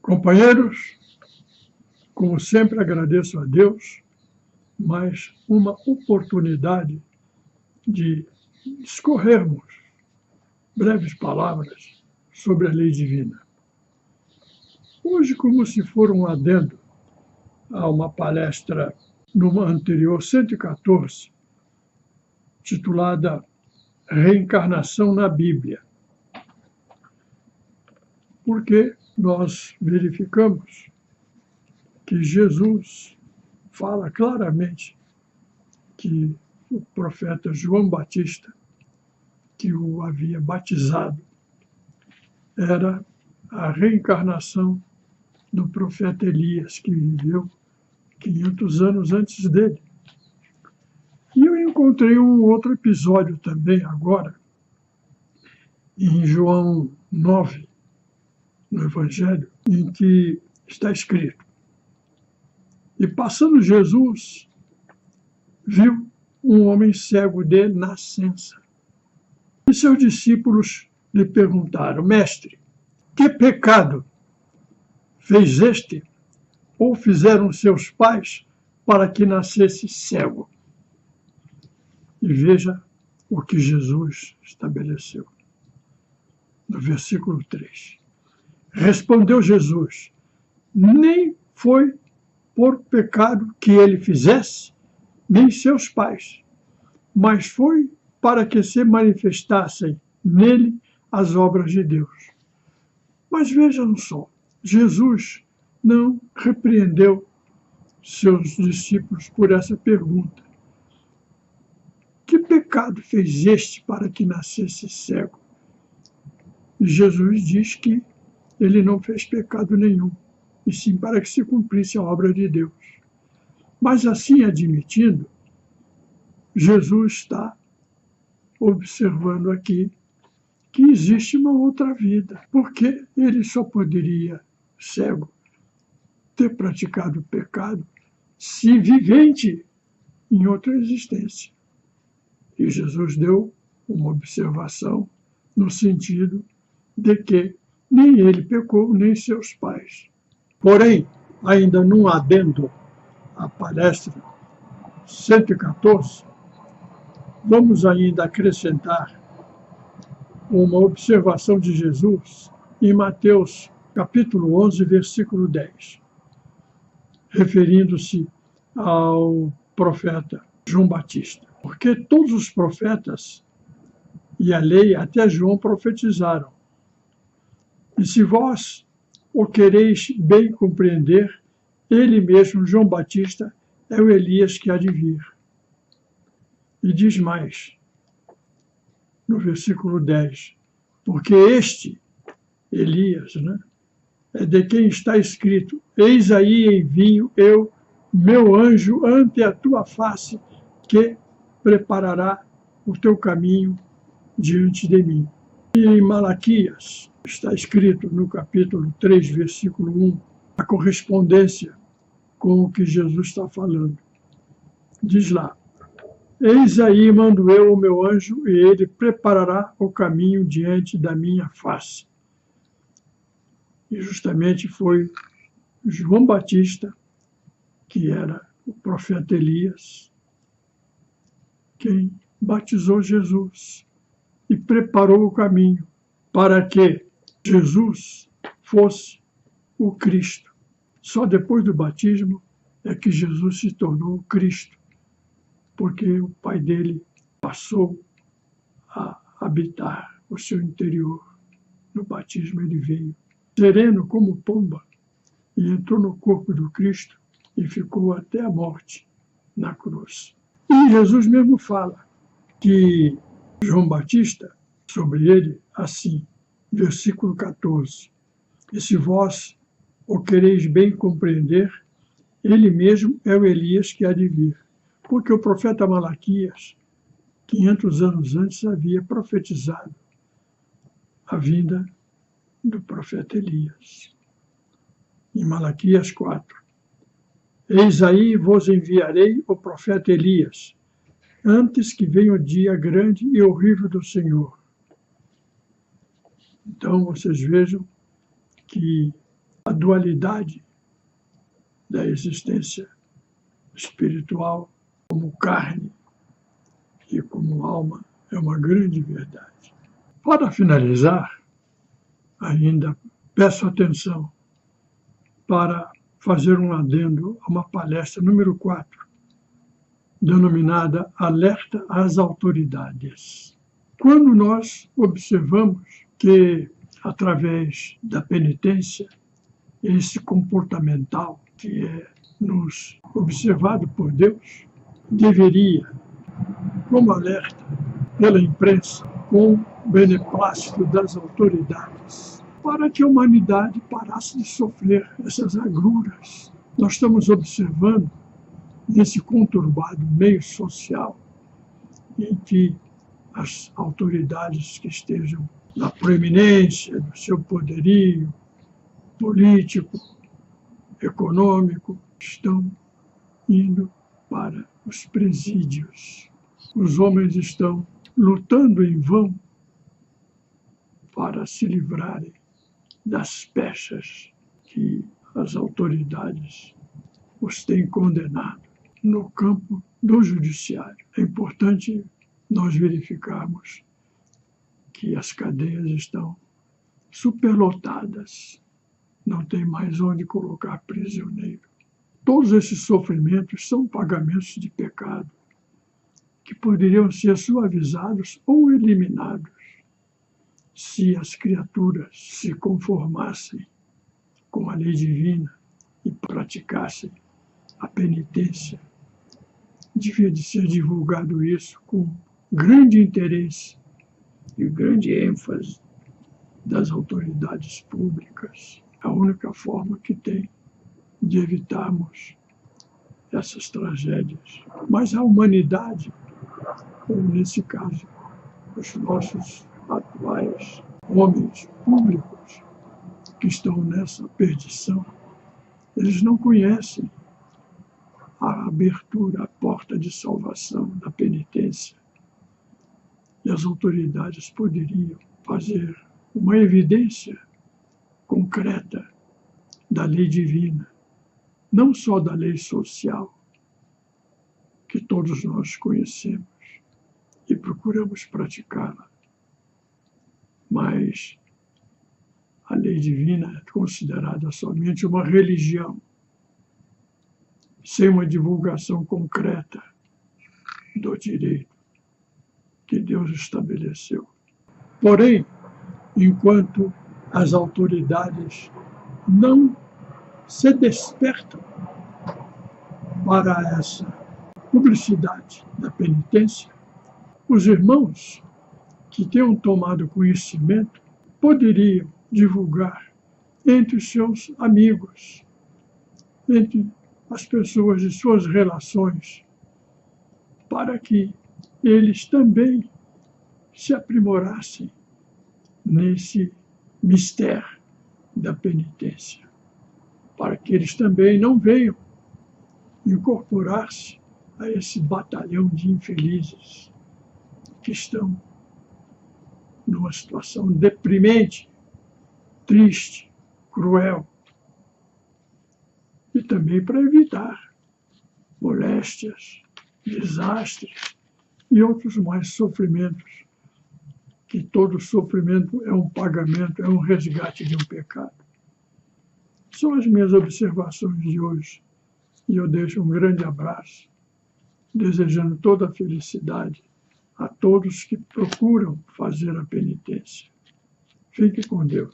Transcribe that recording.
Companheiros, como sempre agradeço a Deus, mais uma oportunidade de discorrermos breves palavras sobre a lei divina. Hoje, como se for um adendo a uma palestra numa anterior 114, titulada Reencarnação na Bíblia, porque nós verificamos que Jesus fala claramente que o profeta João Batista, que o havia batizado, era a reencarnação do profeta Elias, que viveu 500 anos antes dele. E eu encontrei um outro episódio também agora, em João 9, no Evangelho, em que está escrito: E passando Jesus, viu um homem cego de nascença. E seus discípulos lhe perguntaram: Mestre, que pecado fez este ou fizeram seus pais para que nascesse cego? E veja o que Jesus estabeleceu. No versículo 3. Respondeu Jesus: Nem foi por pecado que ele fizesse, nem seus pais, mas foi para que se manifestassem nele as obras de Deus. Mas vejam só, Jesus não repreendeu seus discípulos por essa pergunta. Que pecado fez este para que nascesse cego? E Jesus diz que ele não fez pecado nenhum, e sim para que se cumprisse a obra de Deus. Mas assim admitindo, Jesus está observando aqui que existe uma outra vida, porque ele só poderia, cego, ter praticado pecado se vivente em outra existência. E Jesus deu uma observação no sentido de que nem ele pecou, nem seus pais. Porém, ainda num adendo à palestra 114, vamos ainda acrescentar uma observação de Jesus em Mateus capítulo 11, versículo 10, referindo-se ao profeta João Batista. Porque todos os profetas e a lei até João profetizaram. E se vós o quereis bem compreender, ele mesmo, João Batista, é o Elias que há de vir. E diz mais, no versículo 10, porque este, Elias, é de quem está escrito: Eis aí envio eu, meu anjo, ante a tua face, que preparará o teu caminho diante de mim. E em Malaquias está escrito no capítulo 3, versículo 1, a correspondência com o que Jesus está falando. Diz lá: Eis aí mando eu o meu anjo, e ele preparará o caminho diante da minha face. E justamente foi João Batista, que era o profeta Elias, quem batizou Jesus e preparou o caminho para que Jesus fosse o Cristo. Só depois do batismo é que Jesus se tornou o Cristo, porque o Pai dele passou a habitar o seu interior. No batismo ele veio sereno como pomba e entrou no corpo do Cristo e ficou até a morte na cruz. E Jesus mesmo fala que João Batista, sobre ele, assim, versículo 14, e se vós o quereis bem compreender, ele mesmo é o Elias que há de vir. Porque o profeta Malaquias, 500 anos antes, havia profetizado a vinda do profeta Elias. Em Malaquias 4, Eis aí vos enviarei o profeta Elias, antes que venha o dia grande e horrível do Senhor. Então, vocês vejam que a dualidade da existência espiritual como carne e como alma é uma grande verdade. Para finalizar, ainda peço atenção para fazer um adendo a uma palestra número 4, denominada Alerta às Autoridades. Quando nós observamos que, através da penitência, esse comportamental que é nos observado por Deus, deveria, como alerta pela imprensa, com beneplácito das autoridades, para que a humanidade parasse de sofrer essas agruras. Nós estamos observando, nesse conturbado meio social, em que as autoridades que estejam na proeminência do seu poderio político, econômico, estão indo para os presídios. Os homens estão lutando em vão para se livrarem das pechas que as autoridades os têm condenado. No campo do judiciário, é importante nós verificarmos que as cadeias estão superlotadas, não tem mais onde colocar prisioneiro. Todos esses sofrimentos são pagamentos de pecado que poderiam ser suavizados ou eliminados se as criaturas se conformassem com a lei divina e praticassem a penitência. Devia de ser divulgado isso com grande interesse e grande ênfase das autoridades públicas. A única forma que tem de evitarmos essas tragédias. Mas a humanidade, como nesse caso, os nossos atuais homens públicos que estão nessa perdição, eles não conhecem a abertura, a porta de salvação da penitência. E as autoridades poderiam fazer uma evidência concreta da lei divina, não só da lei social, que todos nós conhecemos e procuramos praticá-la, mas a lei divina é considerada somente uma religião, sem uma divulgação concreta do direito que Deus estabeleceu. Porém, enquanto as autoridades não se despertam para essa publicidade da penitência, os irmãos que tenham tomado conhecimento poderiam divulgar entre os seus amigos, entre as pessoas de suas relações, para que eles também se aprimorassem nesse mistério da penitência, para que eles também não venham incorporar-se a esse batalhão de infelizes que estão numa situação deprimente, triste, cruel, e também para evitar moléstias, desastres e outros mais sofrimentos, que todo sofrimento é um pagamento, é um resgate de um pecado. São as minhas observações de hoje, e eu deixo um grande abraço, desejando toda a felicidade a todos que procuram fazer a penitência. Fique com Deus.